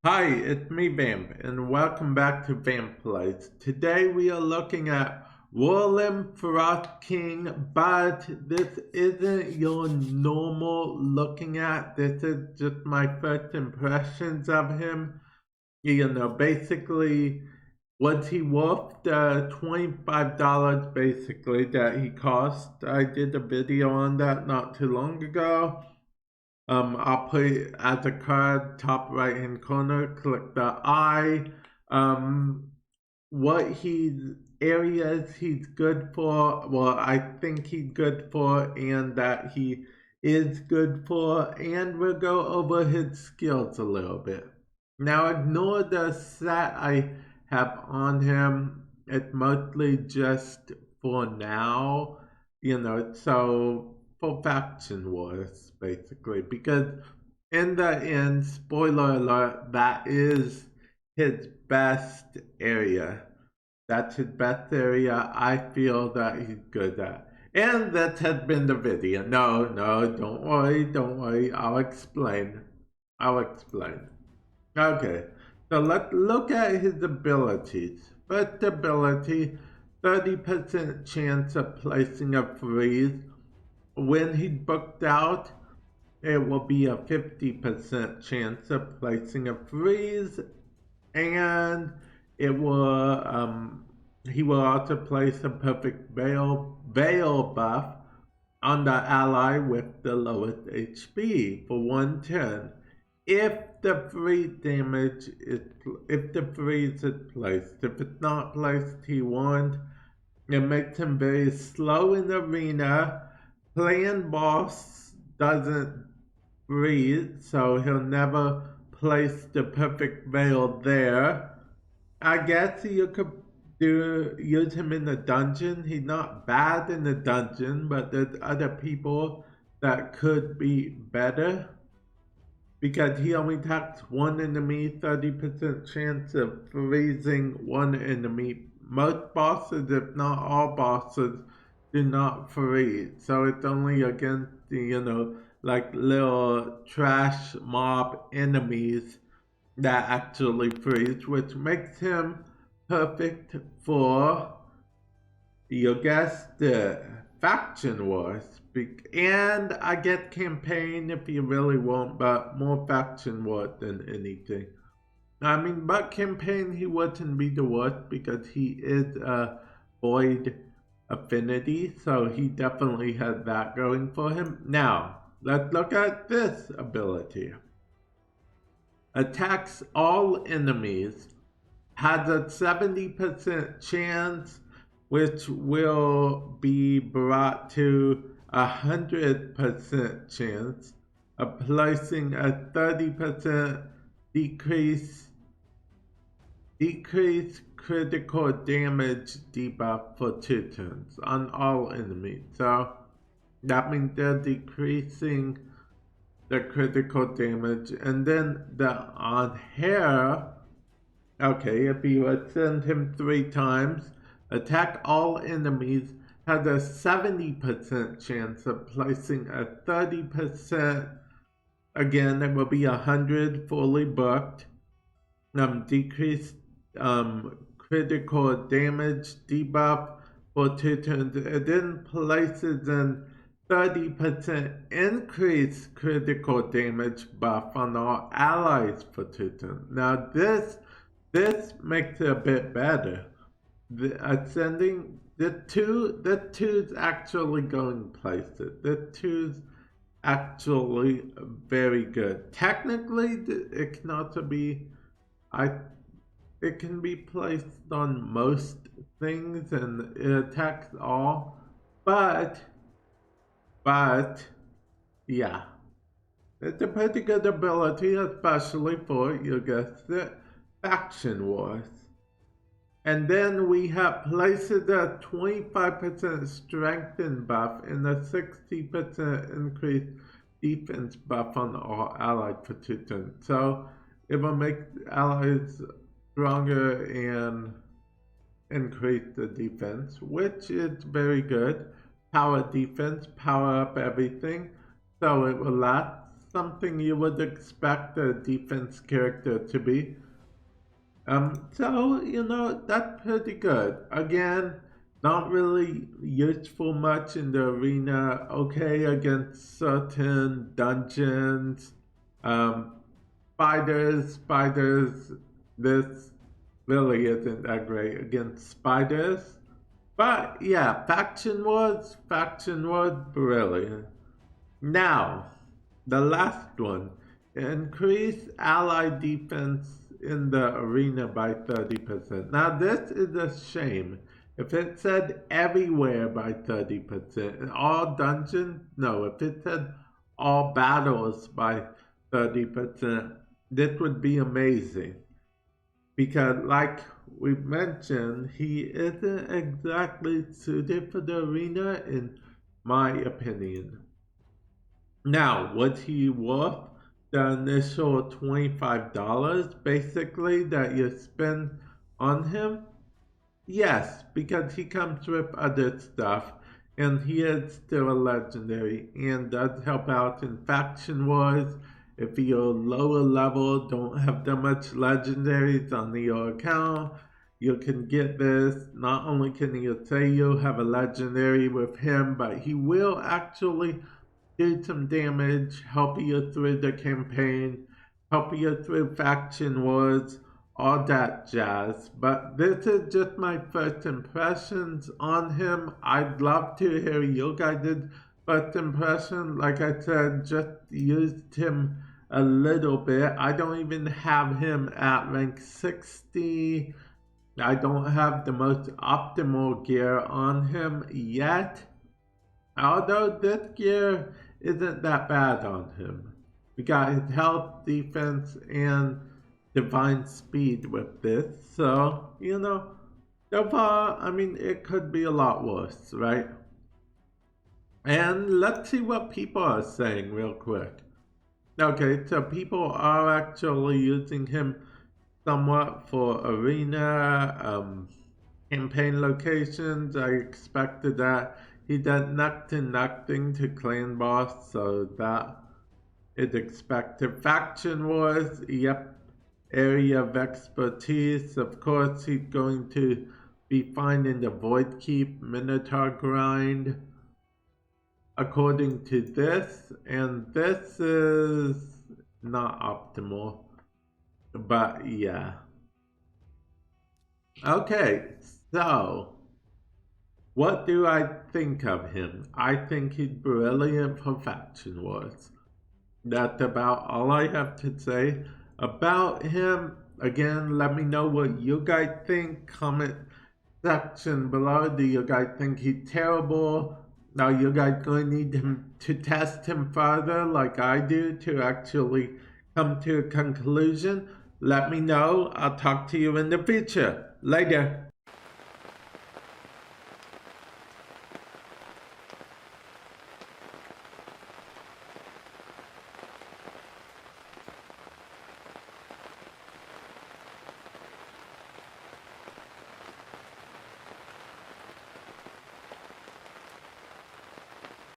Hi, it's me Vamp, and welcome back to Vamp Plays. Today we are looking at Wurlim Frostking, but this isn't your normal looking at. This is just my first impressions of him. You know, basically, was he worth the $25 basically that he cost? I did a video on that not too long ago. I'll put it as a card, top right hand corner, click the I. What areas he's good for, well, I think he's good for, and that he is good for, and we'll go over his skills a little bit. Now, ignore the set I have on him. It's mostly just for now, you know, so for faction wars, basically, because in the end, spoiler alert, that is his best area. That's his best area. I feel that he's good at. And that has been the video. No, don't worry. I'll explain. Okay, so let's look at his abilities. First ability, 30% chance of placing a freeze. When he's booked out, it will be a 50% chance of placing a freeze, and it will he will also place a perfect veil buff on the ally with the lowest HP for 1 turn. If the freeze is placed. If it's not placed, he won't. It makes him very slow in the arena. Clan boss doesn't freeze, so he'll never place the perfect veil there. I guess you could use him in the dungeon. He's not bad in the dungeon, but there's other people that could be better. Because he only attacks one enemy, 30% chance of freezing one enemy. Most bosses, if not all bosses, do not freeze. So it's only against the, you know, like little trash mob enemies that actually freeze, which makes him perfect for, you guessed it, faction wars. And I get campaign if you really want, but more faction wars than anything. I mean, but campaign he wouldn't be the worst because he is a void affinity, so he definitely has that going for him. Now, let's look at this ability. Attacks all enemies, has a 70% chance, which will be brought to 100% chance of placing a 30% decrease critical damage debuff for 2 turns on all enemies. So that means they're decreasing the critical damage. And then on hair, okay, if you ascend him 3 times, attack all enemies, has a 70% chance of placing a 30%, again it will be 100 fully booked, decreased critical damage debuff for 2 turns. It then places an 30% increased critical damage buff on all allies for 2 turns. Now this makes it a bit better. The two's actually going places. The two's actually very good. Technically, it can also be, it can be placed on most things and it attacks all, but yeah, it's a pretty good ability, especially for, you guessed it, faction wars. And then we have places a 25% strengthen buff and a 60% increased defense buff on all allies for 2 turns. So it will make allies stronger and increase the defense, which is very good. power defense, power up everything, so it will last. Something you would expect a defense character to be. So, that's pretty good. Again, not really useful much in the arena. Okay, against certain dungeons. Spiders, this really isn't that great against spiders. But yeah, faction wars, brilliant. Now, the last one, increase ally defense in the arena by 30%. Now, this is a shame. If it said everywhere by 30%, in all dungeons, no. If it said all battles by 30%, this would be amazing. Because, like we mentioned, he isn't exactly suited for the arena, in my opinion. Now, was he worth the initial $25 basically that you spend on him? Yes, because he comes with other stuff, and he is still a legendary and does help out in faction wars. If you're lower level, don't have that much legendaries on your account, you can get this. Not only can you say you have a legendary with him, but he will actually do some damage, help you through the campaign, help you through faction wars, all that jazz. But this is just my first impressions on him. I'd love to hear you guys' first impression. Like I said, just used him a little bit. I don't even have him at rank 60. I don't have the most optimal gear on him yet. Although this gear isn't that bad on him. We got his health, defense, and divine speed with this. So, so far, it could be a lot worse, right? And let's see what people are saying real quick. Okay, so people are actually using him somewhat for arena, campaign locations. I expected that. He does nothing to clan boss, so that is expected. Faction wars, yep. Area of expertise, of course he's going to be finding the void keep minotaur grind according to this, and this is not optimal, but yeah. Okay, so what do I think of him? I think he's brilliant for faction wars. That's about all I have to say about him. Again, let me know what you guys think. Comment section below. Do you guys think he's terrible? Are you guys going to need him to test him further like I do to actually come to a conclusion? Let me know. I'll talk to you in the future. Later.